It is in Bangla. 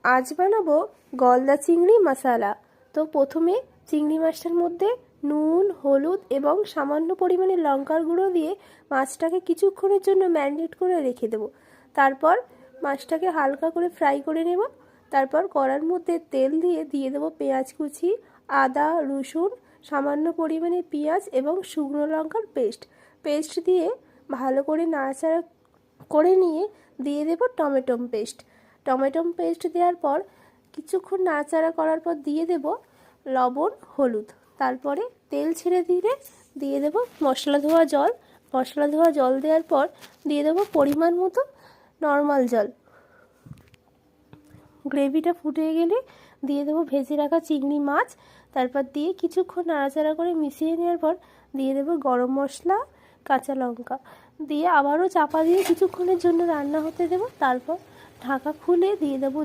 আজ বানাবো গলদা চিংড়ি মশলা। তো প্রথমে চিংড়ি মাছটার মধ্যে নুন, হলুদ এবং সামান্য পরিমাণে লঙ্কার গুঁড়ো দিয়ে মাছটাকে কিছুক্ষণের জন্য ম্যারিনেট করে রেখে দেবো। তারপর মাছটাকে হালকা করে ফ্রাই করে নেব। তারপর কড়ার মধ্যে তেল দিয়ে দেবো পেঁয়াজ কুচি, আদা, রসুন, সামান্য পরিমাণে পেঁয়াজ এবং শুকনো লঙ্কার পেস্ট দিয়ে ভালো করে নাড়াচাড়া করে নিয়ে দিয়ে দেবো টমেটো পেস্ট দেওয়ার পর কিছুক্ষণ নাড়াচাড়া করার পর দিয়ে দেব লবণ, হলুদ। তারপরে তেল ছেড়ে দিয়ে দেব মশলা ধোয়া জল দেওয়ার পর দিয়ে দেবো পরিমাণ মতো নর্মাল জল। গ্রেভিটা ফুটে গেলে দিয়ে দেবো ভেজে রাখা চিংড়ি মাছ। তারপর দিয়ে কিছুক্ষণ নাড়াচাড়া করে মিশিয়ে নেওয়ার পর দিয়ে দেবো গরম মশলা, কাঁচা লঙ্কা দিয়ে আবারও চাপা দিয়ে কিছুক্ষণের জন্য রান্না হতে দেবো। তারপর ঢাকা খুলে দিয়ে দেবো